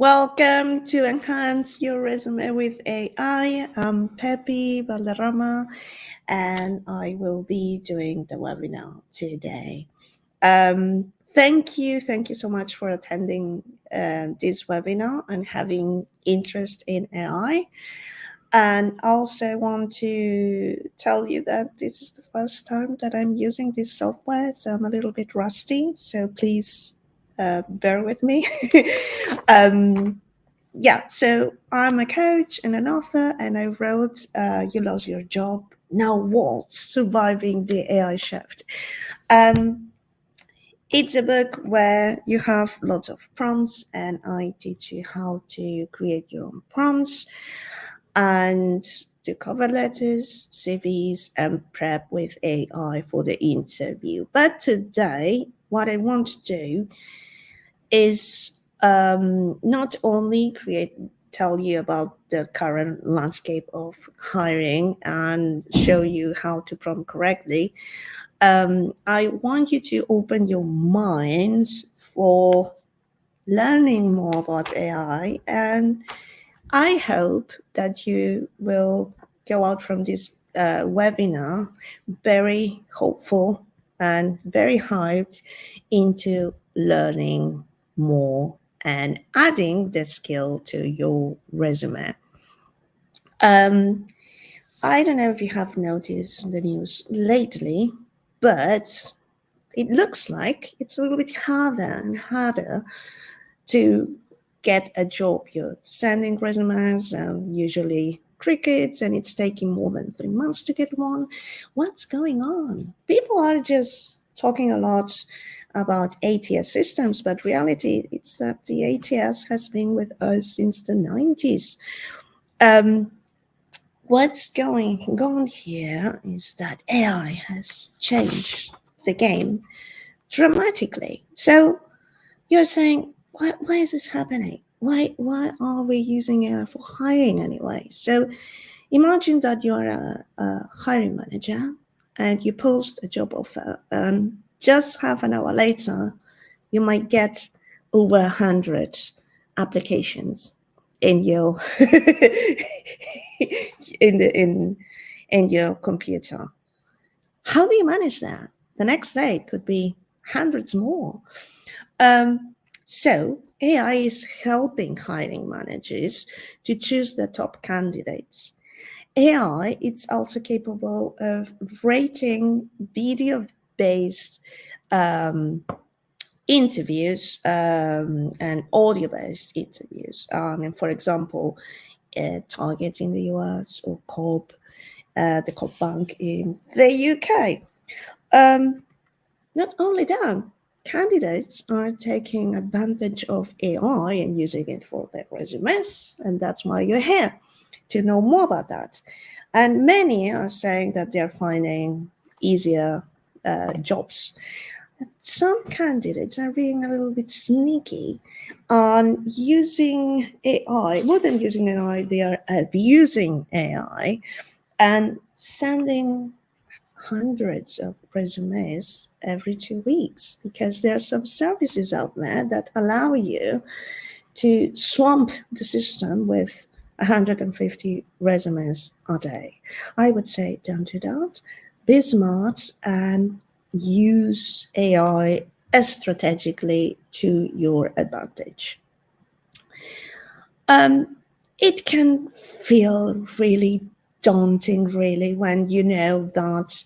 Welcome to Enhance Your Resume with AI. I'm Pepi Valderrama, and I will be doing the webinar today. Thank you so much for attending this webinar and having interest in AI. And also want to tell you that this is the first time that I'm using this software, so I'm a little bit rusty, so please bear with me. So I'm a coach and an author, and I wrote You Lost Your Job, Now What? Surviving the AI Shift. It's a book where you have lots of prompts, and I teach you how to create your own prompts and do cover letters, CVs, and prep with AI for the interview. But today, what I want to do is not only tell you about the current landscape of hiring and show you how to prompt correctly. I want you to open your minds for learning more about AI, and I hope that you will go out from this webinar very hopeful and very hyped into learning more and adding the skill to your resume. I don't know if you have noticed the news lately, but it looks like it's a little bit harder and harder to get a job. You're sending resumes and usually crickets, and it's taking more than 3 months to get one. What's going on? People are just talking a lot about ATS systems, but reality it's that the ATS has been with us since the 90s. What's going on here is that AI has changed the game dramatically. So you're saying, why is this happening? Why are we using AI for hiring anyway? So imagine that you're a hiring manager and you post a job offer, and just half an hour later, you might get over 100 applications in your in your computer. How do you manage that? The next day it could be hundreds more. So AI is helping hiring managers to choose the top candidates. AI is also capable of rating video-based interviews and audio-based interviews. For example, Target in the US or Cobb, the Cobb Bank in the UK. Not only that, candidates are taking advantage of AI and using it for their resumes, and that's why you're here, to know more about that. And many are saying that they're finding easier jobs. Some candidates are being a little bit sneaky on using AI. More than using AI, they are abusing AI and sending hundreds of resumes every 2 weeks, because there are some services out there that allow you to swamp the system with 150 resumes a day. I would say don't do that. Be smart and use AI strategically to your advantage. It can feel really daunting, really, when you know that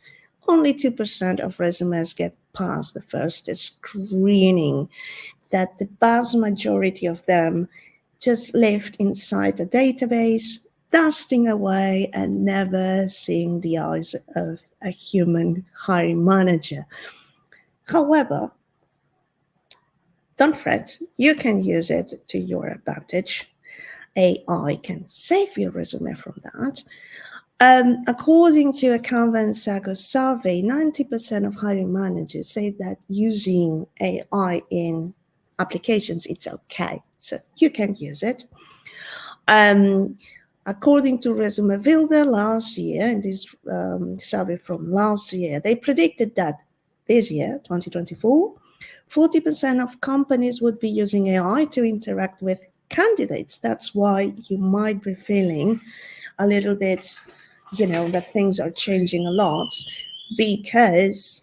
only 2% of resumes get past the first screening, that the vast majority of them just lived inside a database, dusting away and never seeing the eyes of a human hiring manager. However, don't fret, you can use it to your advantage. AI can save your resume from that. According to a Canva Sago survey, 90% of hiring managers say that using AI in applications, it's okay. So you can use it. According to Resume Builder last year, in this survey from last year, they predicted that this year, 2024, 40% of companies would be using AI to interact with candidates. That's why you might be feeling a little bit, that things are changing a lot, because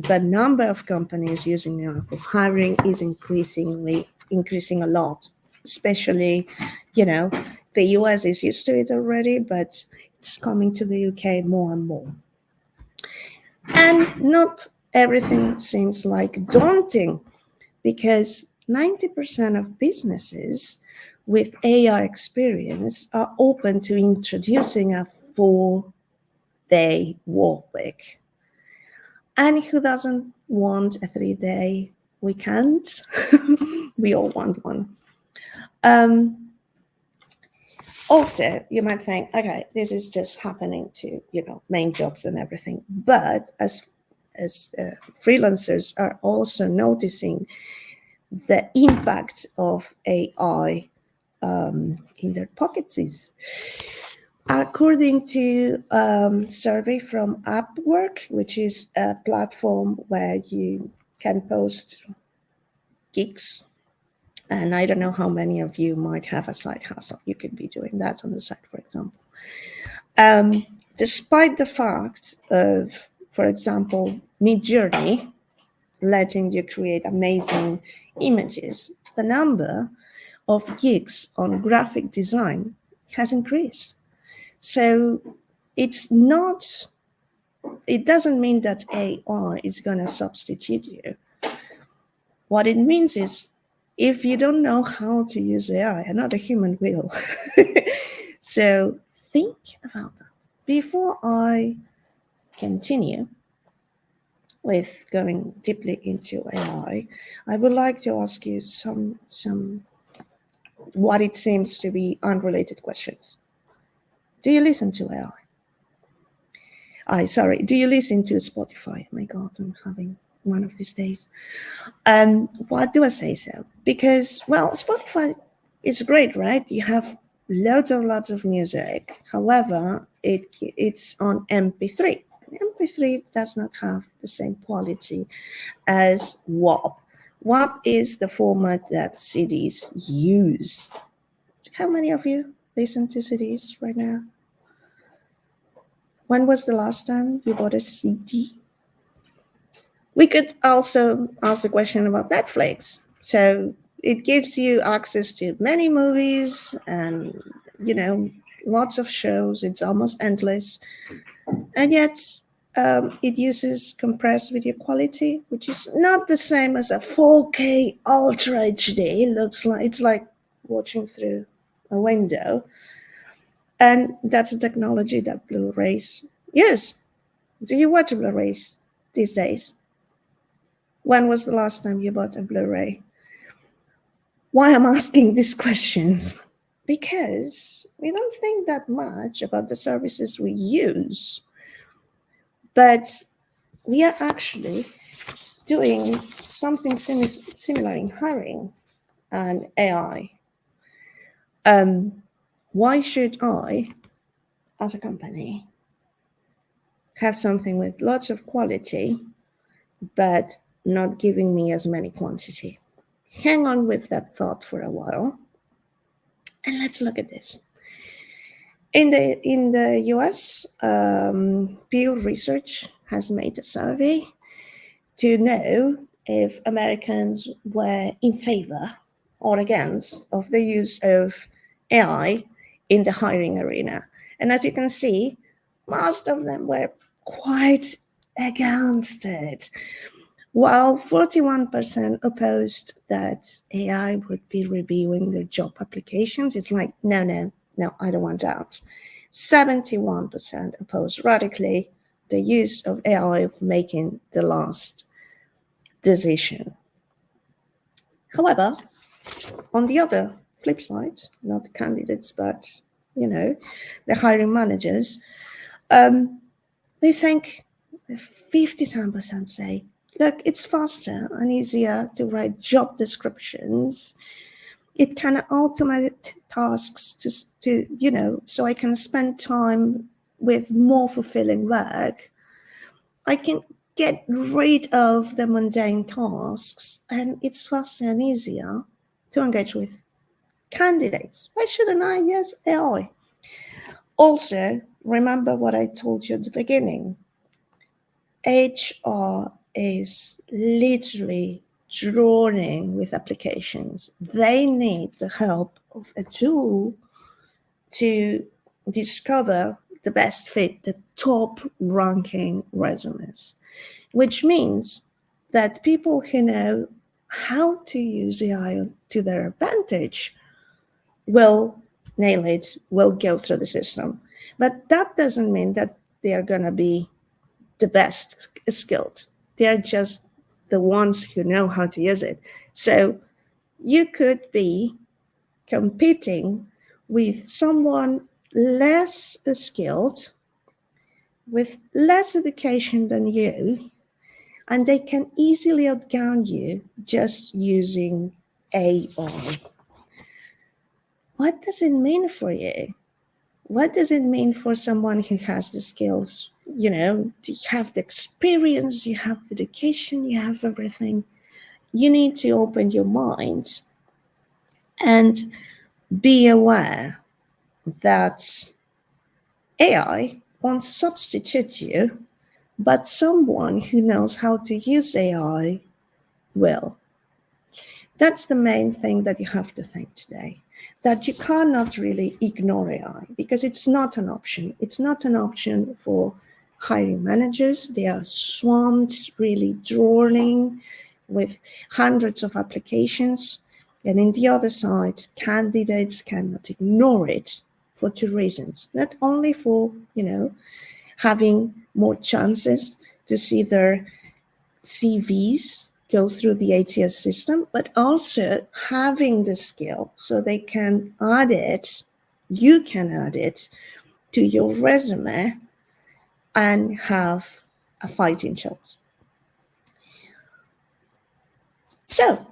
the number of companies using AI for hiring is increasing a lot, especially, the US is used to it already, but it's coming to the UK more and more. And not everything seems like daunting, because 90% of businesses with AI experience are open to introducing a 4-day work week. And who doesn't want a 3-day weekend? We all want one. Also, you might think, okay, this is just happening to, main jobs and everything. But as freelancers are also noticing the impact of AI in their pockets is, according to survey from Upwork, which is a platform where you can post gigs. And I don't know how many of you might have a side hustle. You could be doing that on the side, for example. Despite the fact of, for example, Midjourney letting you create amazing images, the number of gigs on graphic design has increased. So it doesn't mean that AI is going to substitute you. What it means is, if you don't know how to use AI, another human will. So think about that. Before I continue with going deeply into AI, I would like to ask you some what it seems to be unrelated questions. Do you listen to AI? Do you listen to Spotify? Oh my God, I'm having one of these days. Why do I say so? Because, well, Spotify is great, right? You have lots of music. However, it's on MP3. MP3 does not have the same quality as WAP. WAP is the format that CDs use. How many of you listen to CDs right now? When was the last time you bought a CD? We could also ask the question about Netflix. So it gives you access to many movies and, lots of shows. It's almost endless. And yet it uses compressed video quality, which is not the same as a 4K Ultra HD. It's like watching through a window. And that's a technology that Blu-rays use. Do you watch Blu-rays these days? When was the last time you bought a Blu-ray? Why I'm asking these questions? Because we don't think that much about the services we use, but we are actually doing something similar in hiring and AI. Why should I, as a company, have something with lots of quality, but not giving me as many quantity? Hang on with that thought for a while, and let's look at this. In the US, Pew Research has made a survey to know if Americans were in favor or against of the use of AI in the hiring arena. And as you can see, most of them were quite against it, while 41% opposed that AI would be reviewing their job applications. It's like, no, I don't want that. 71% opposed radically the use of AI of making the last decision. However, on the other flip side, not the candidates, but the hiring managers, they think 57% say, look, it's faster and easier to write job descriptions. It can automate tasks to so I can spend time with more fulfilling work. I can get rid of the mundane tasks, and it's faster and easier to engage with. candidates. Why shouldn't I use AI? Also, remember what I told you at the beginning. HR is literally drowning with applications. They need the help of a tool to discover the best fit, the top ranking resumes, which means that people who know how to use AI to their advantage will nail it, will go through the system. But that doesn't mean that they are going to be the best skilled. They're just the ones who know how to use it. So you could be competing with someone less skilled, with less education than you, and they can easily outgun you just using AI. What does it mean for you? What does it mean for someone who has the skills? You have the experience, you have the education, you have everything. You need to open your mind and be aware that AI won't substitute you, but someone who knows how to use AI will. That's the main thing that you have to think today, that you cannot really ignore AI because it's not an option. It's not an option for hiring managers. They are swamped, really drowning with hundreds of applications. And in the other side, candidates cannot ignore it for two reasons. Not only for, having more chances to see their CVs go through the ATS system, but also having the skill so they can add it, you can add it to your resume and have a fighting chance. So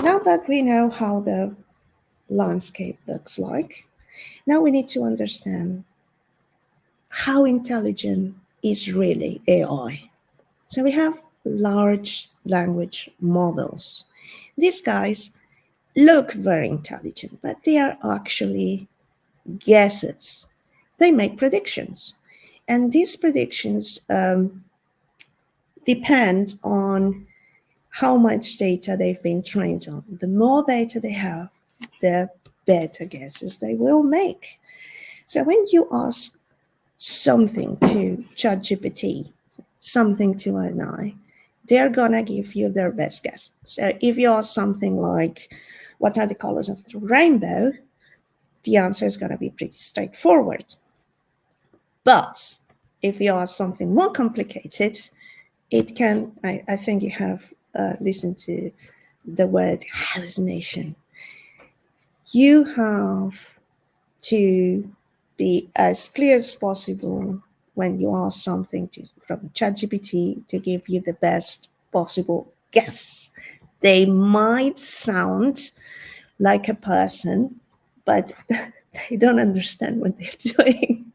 now that we know how the landscape looks like, now we need to understand how intelligent is really AI. So we have large language models. These guys look very intelligent, but they are actually guesses. They make predictions. And these predictions depend on how much data they've been trained on. The more data they have, the better guesses they will make. So when you ask something to ChatGPT, something to AI, they're gonna give you their best guess. So if you ask something like, what are the colors of the rainbow? The answer is gonna be pretty straightforward. But if you ask something more complicated, it can, I think you have listened to the word hallucination. You have to be as clear as possible when you ask something from ChatGPT to give you the best possible guess. They might sound like a person, but they don't understand what they're doing.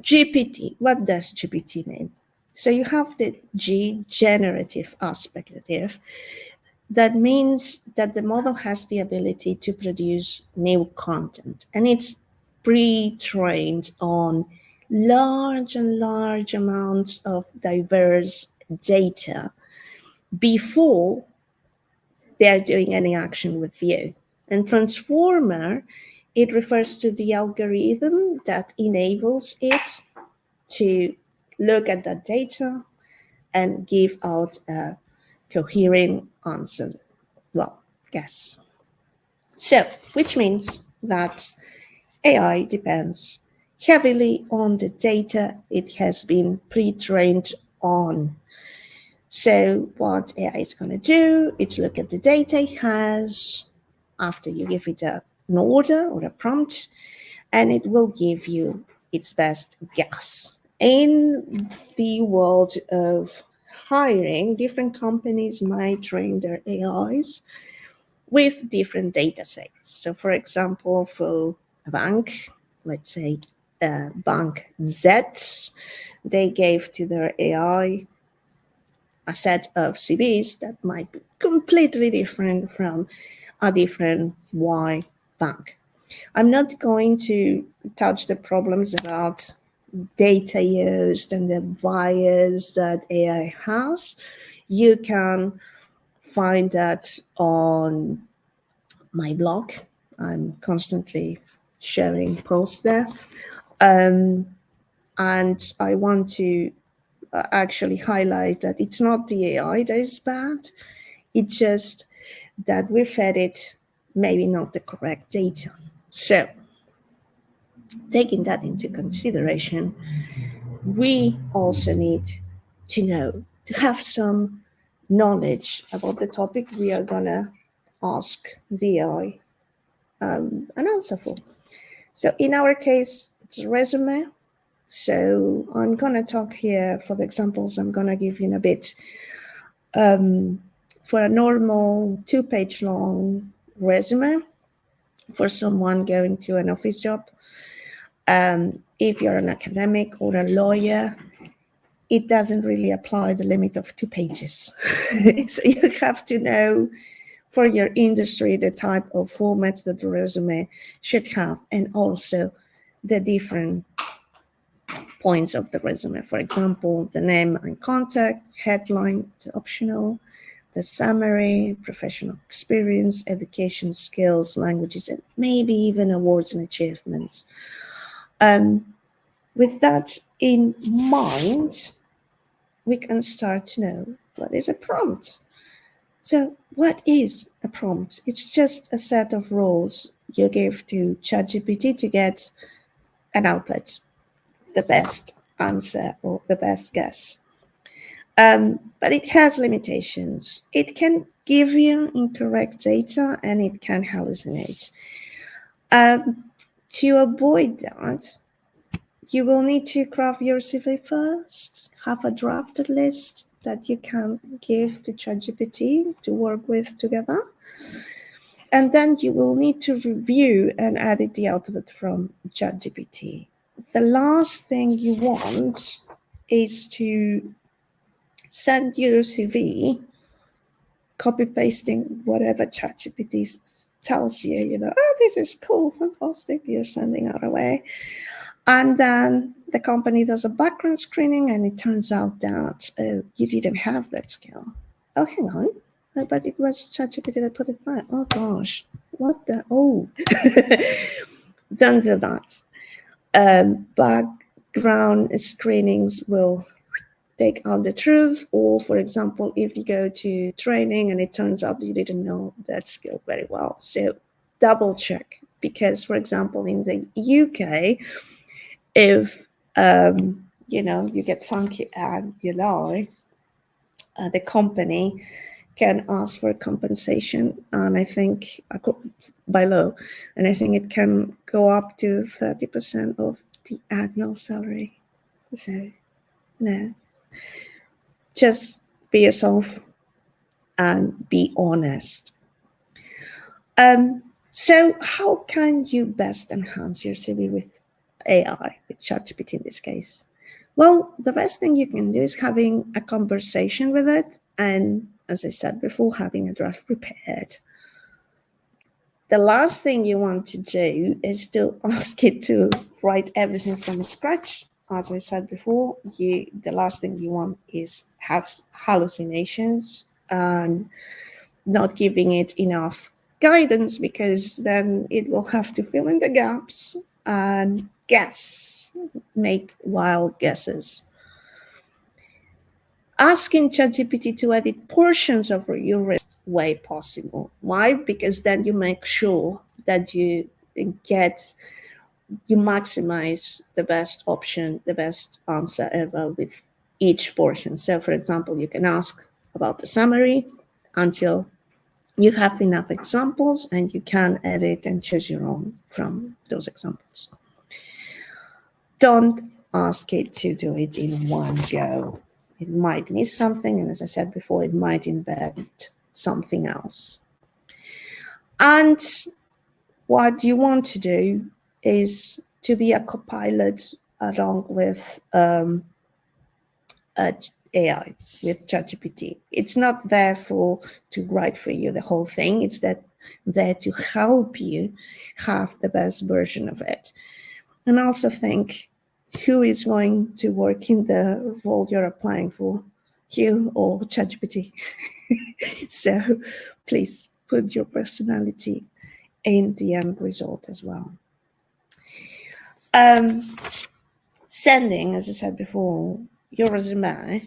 GPT, what does GPT mean? So you have the G, generative aspect of it. That means that the model has the ability to produce new content, and it's pre-trained on large and large amounts of diverse data before they're doing any action with you. And transformer, it refers to the algorithm that enables it to look at that data and give out a coherent answer. Well, guess. So, which means that AI depends heavily on the data it has been pre-trained on. So what AI is going to do, it's look at the data it has after you give it an order or a prompt, and it will give you its best guess. In the world of hiring, different companies might train their AIs with different data sets. So, for example, for a bank, let's say Bank Z, they gave to their AI a set of CVs that might be completely different from a different why back. I'm not going to touch the problems about data used and the bias that AI has. You can find that on my blog. I'm constantly sharing posts there. And I want to actually highlight that it's not the AI that is bad. It's just that we fed it maybe not the correct data. So, taking that into consideration, we also need to know, to have some knowledge about the topic we are going to ask the AI an answer for. So, in our case, it's a resume. So, I'm going to talk here for the examples I'm going to give you in a bit. For a normal 2-page long resume for someone going to an office job, if you're an academic or a lawyer, it doesn't really apply the limit of 2 pages. So you have to know for your industry the type of formats that the resume should have, and also the different points of the resume. For example, the name and contact, headline, it's optional, the summary, professional experience, education, skills, languages, and maybe even awards and achievements. With that in mind, we can start to know what is a prompt. So, what is a prompt? It's just a set of rules you give to ChatGPT to get an output, the best answer or the best guess. But it has limitations. It can give you incorrect data and it can hallucinate. To avoid that, you will need to craft your CV first, have a drafted list that you can give to ChatGPT to work with together. And then you will need to review and edit the output from ChatGPT. The last thing you want is to send your CV, copy pasting whatever ChatGPT tells you, oh, this is cool, fantastic, you're sending out away. And then the company does a background screening and it turns out that you didn't have that skill. Oh, hang on. But it was ChatGPT that put it back. Oh gosh, what the? Oh, don't do that. Background screenings will take out the truth. Or, for example, if you go to training and it turns out you didn't know that skill very well, so double check. Because, for example, in the UK, if you get funky and you lie, the company can ask for compensation, and I think by law, and I think it can go up to 30% of the annual salary. So, no, just be yourself and be honest. So, how can you best enhance your CV with AI, with ChatGPT in this case? Well, the best thing you can do is having a conversation with it, and as I said before, having a draft prepared. The last thing you want to do is to ask it to write everything from scratch. As I said before, the last thing you want is have hallucinations and not giving it enough guidance, because then it will have to fill in the gaps and guess, make wild guesses. Asking ChatGPT to edit portions of your list way possible. Why? Because then you make sure that you maximize the best option, the best answer ever with each portion. So, for example, you can ask about the summary until you have enough examples and you can edit and choose your own from those examples. Don't ask it to do it in one go. It might miss something, and as I said before, it might invent something else. And what you want to do is to be a copilot along with AI, with ChatGPT. It's not there to write for you the whole thing. It's that there to help you have the best version of it. And also think who is going to work in the role you're applying for, you or ChatGPT. So please put your personality in the end result as well. Sending, as I said before, your resume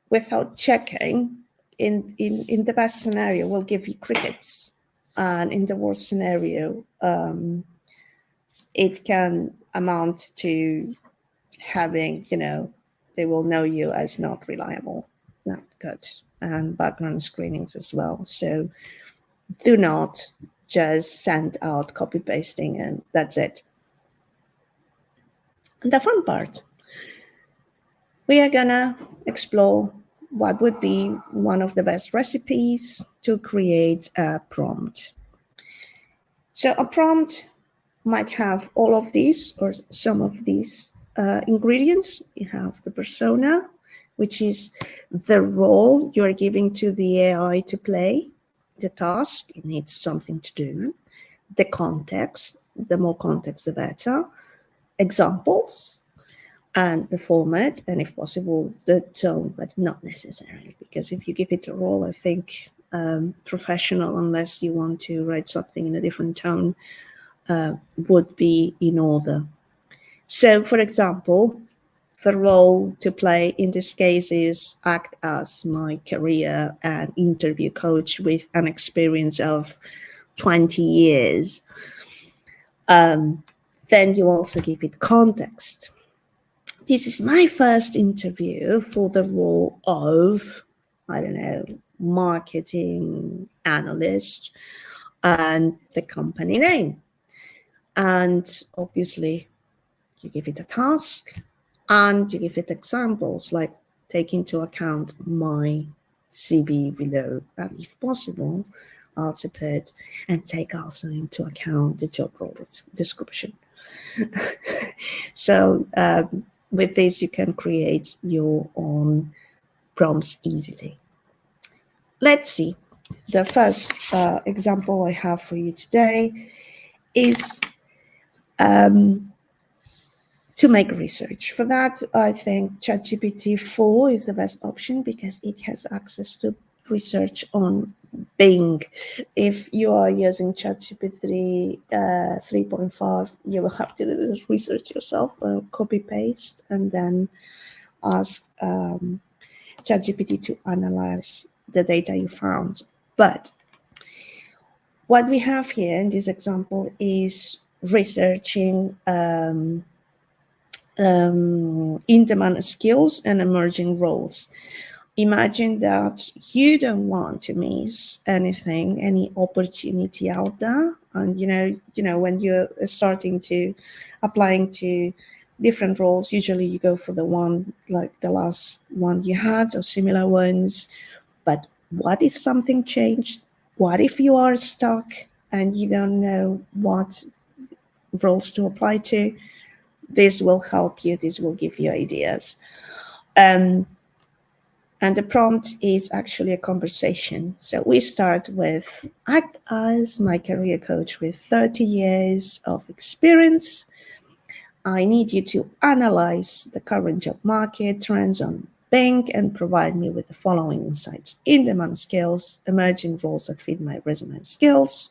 without checking in the best scenario will give you crickets, and in the worst scenario it can amount to having, they will know you as not reliable, not good, and background screenings as well. So do not just send out copy pasting and that's it. And the fun part, we are gonna explore what would be one of the best recipes to create a prompt. So a prompt might have all of these or some of these ingredients. You have the persona, which is the role you're giving to the AI to play, the task, it needs something to do, the context, the more context, the better, examples, and the format, and if possible, the tone, but not necessarily, because if you give it a role, I think professional, unless you want to write something in a different tone, would be in order. So, for example, the role to play in this case is act as my career and interview coach with an experience of 20 years. Then you also give it context. This is my first interview for the role of, I don't know, marketing analyst, and the company name. And obviously, you give it a task and you give it examples, like take into account my CV below, and if possible, also put and take also into account the job role description. So with this, you can create your own prompts easily. Let's see. The first example I have for you today is to make research. For that, I think ChatGPT 4 is the best option because it has access to research on Bing. If you are using ChatGPT 3.5, you will have to do this research yourself, copy paste, and then ask ChatGPT to analyze the data you found. But what we have here in this example is researching in-demand skills and emerging roles. Imagine that you don't want to miss anything, any opportunity out there. And when you're starting to applying to different roles, usually you go for the one like the last one you had or similar ones. But what if something changed? What if you are stuck and you don't know what roles to apply to? This will help you. This will give you ideas. And the prompt is actually a conversation. So we start with, act as my career coach with 30 years of experience. I need you to analyze the current job market trends on Bing and provide me with the following insights: in-demand skills, emerging roles that fit my resume and skills.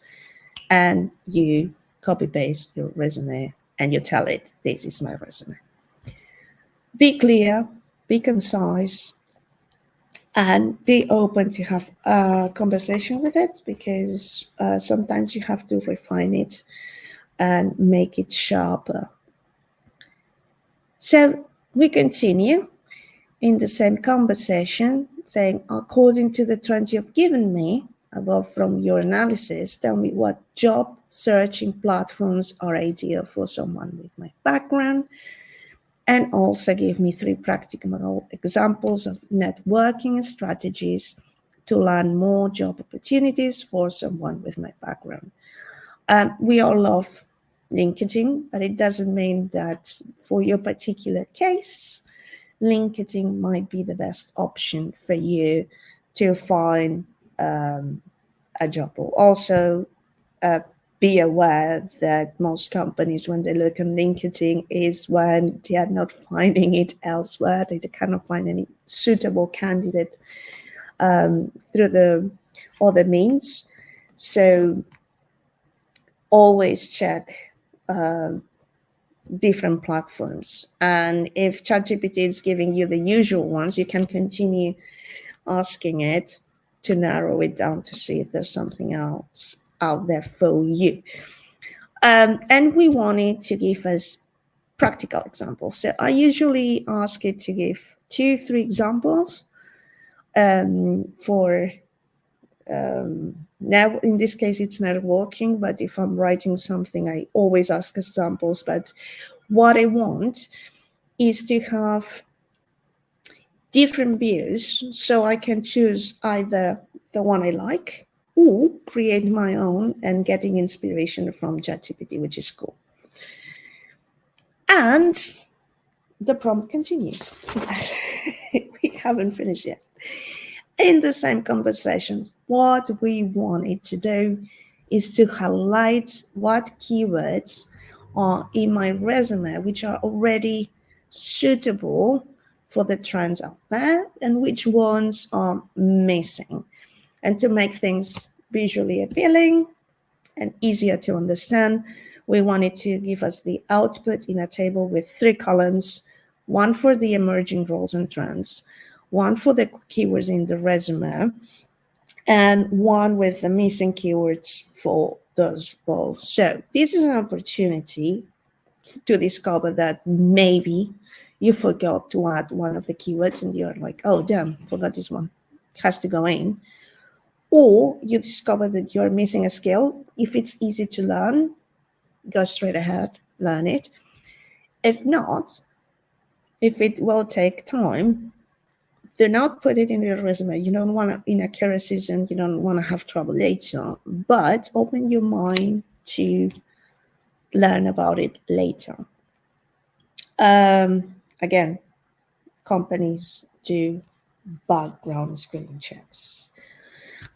And you copy paste your resume and you tell it, this is my resume. Be clear, be concise, and be open to have a conversation with it, because sometimes you have to refine it and make it sharper. So we continue in the same conversation, saying, according to the trends you've given me above from your analysis, tell me what job searching platforms are ideal for someone with my background. And also give me 3 practical examples of networking strategies to land more job opportunities for someone with my background. We all love LinkedIn, but it doesn't mean that for your particular case, LinkedIn might be the best option for you to find a job role. Also, be aware that most companies, when they look on LinkedIn, is when they are not finding it elsewhere. They cannot find any suitable candidate through the other means. So always check different platforms. And if ChatGPT is giving you the usual ones, you can continue asking it to narrow it down to see if there's something else out there for you. And we want it to give us practical examples. So I usually ask it to give 2-3 examples for now. In this case, it's not working, but if I'm writing something, I always ask examples. But what I want is to have different views so I can choose either the one I like or create my own and getting inspiration from ChatGPT, which is cool. And the prompt continues. We haven't finished yet. In the same conversation, what we want it to do is to highlight what keywords are in my resume which are already suitable for the trends out there and which ones are missing. And to make things visually appealing and easier to understand, we wanted to give us the output in a table with 3 columns, one for the emerging roles and trends, one for the keywords in the resume, and one with the missing keywords for those roles. So this is an opportunity to discover that maybe you forgot to add one of the keywords and you're like, oh, damn, forgot this one. It has to go in. Or you discover that you're missing a skill. If it's easy to learn, go straight ahead, learn it. If not, if it will take time, do not put it in your resume. You don't want inaccuracies and you don't want to have trouble later, but open your mind to learn about it later. Again, companies do background screening checks.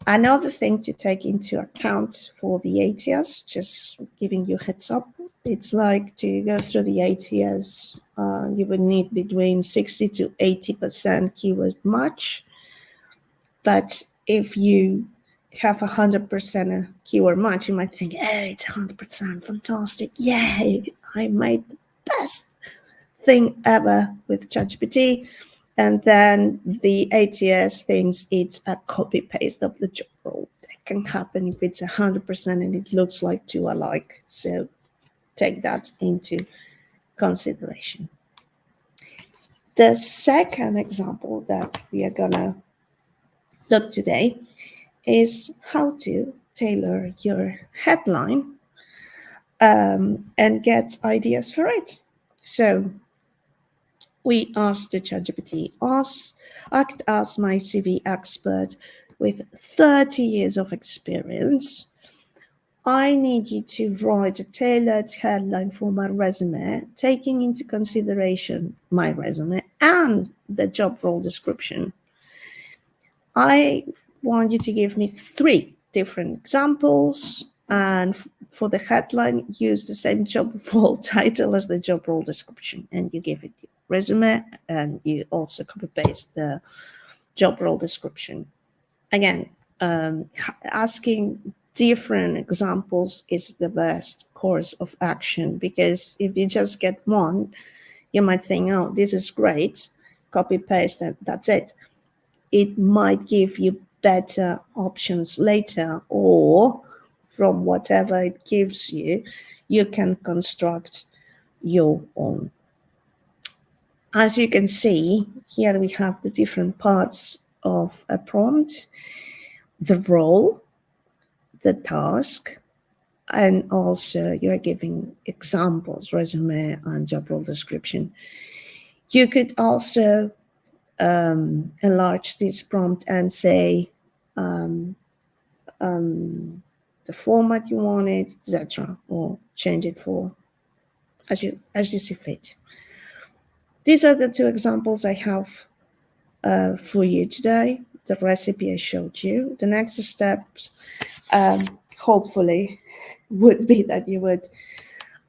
Another thing to take into account for the ATS, just giving you heads up, it's like to go through the ATS, you would need between 60 to 80% keyword match. But if you have 100% keyword match, you might think, hey, it's 100%, fantastic, yay, I made the best thing ever with ChatGPT. And then the ATS thinks it's a copy paste of the job role. That can happen if it's 100% and it looks like 2 alike. So take that into consideration. The second example that we are gonna look today is how to tailor your headline and get ideas for it. So we asked the ChatGPT, act as my CV expert with 30 years of experience. I need you to write a tailored headline for my resume, taking into consideration my resume and the job role description. I want you to give me 3 different examples, and for the headline, use the same job role title as the job role description, and you give it your resume, and you also copy paste the job role description. Again, asking different examples is the best course of action, because if you just get one, you might think, oh, this is great, copy paste, and that's it. It might give you better options later, or from whatever it gives you, you can construct your own. As you can see, here we have the different parts of a prompt: the role, the task, and also you're giving examples, resume and job role description. You could also enlarge this prompt and say the format you want it, etc., or change it for as you see fit. These are the 2 examples I have for you today. the recipe I showed you. The next steps, hopefully, would be that you would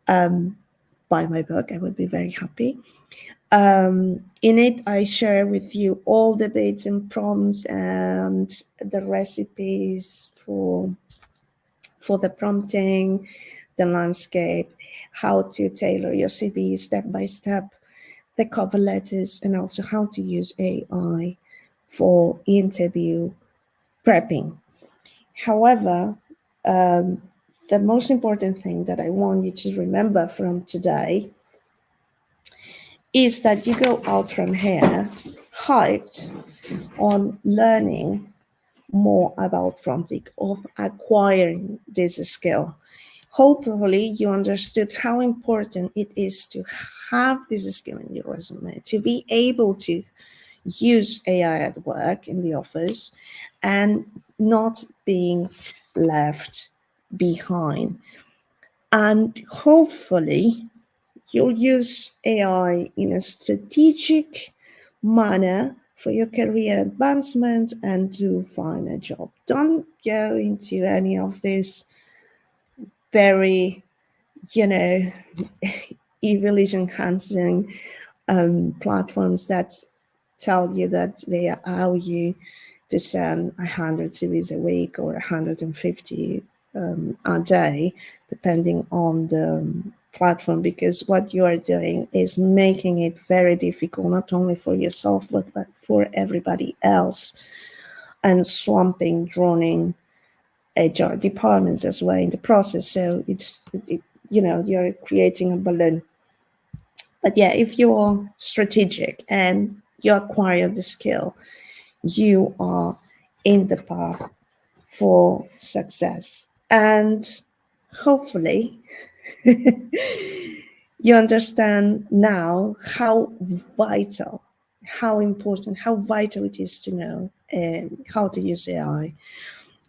buy my book. I would be very happy. In it, I share with you all the bits and prompts and the recipes for the prompting, the landscape, how to tailor your CV step by step, the cover letters, and also how to use AI for interview prepping. However, the most important thing that I want you to remember from today is that you go out from here hyped on learning more about prompting, of acquiring this skill. Hopefully, you understood how important it is to have this skill in your resume, to be able to use AI at work in the office and not being left behind. And hopefully, you'll use AI in a strategic manner for your career advancement and to find a job. Don't go into any of these very, evilish enhancing platforms that tell you that they allow you to send 100 CVs a week or 150 a day, depending on the platform, because what you are doing is making it very difficult, not only for yourself, but for everybody else, and swamping, drowning HR departments as well in the process. So you're creating a balloon. But yeah, if you are strategic and you acquire the skill, you are in the path for success. And hopefully, you understand now how vital, how important, how vital it is to know how to use AI,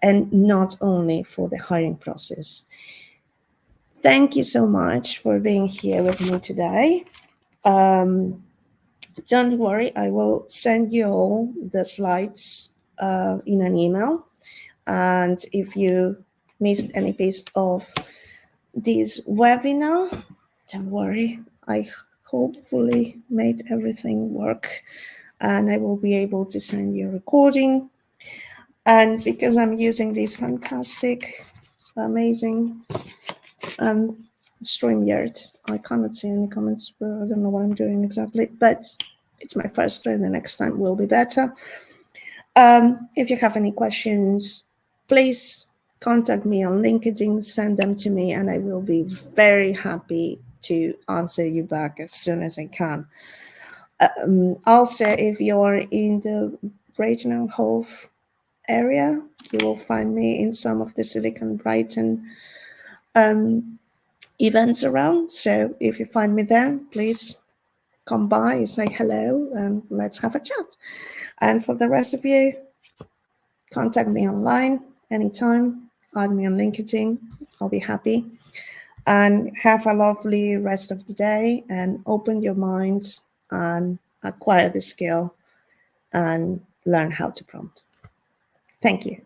and not only for the hiring process. Thank you so much for being here with me today. Don't worry, I will send you all the slides in an email. And if you missed any piece of this webinar, don't worry, I hopefully made everything work and I will be able to send you a recording. And because I'm using this fantastic, amazing StreamYard, I cannot see any comments, but I don't know what I'm doing exactly, but it's my first try. The next time will be better. If you have any questions, please contact me on LinkedIn, send them to me, and I will be very happy to answer you back as soon as I can. Also, if you're in the Brighton Hove area, you will find me in some of the Silicon Brighton events around. So if you find me there, please come by, say hello, and let's have a chat. And for the rest of you, contact me online anytime, add me on LinkedIn. I'll be happy. And have a lovely rest of the day and open your mind and acquire the skill and learn how to prompt. Thank you.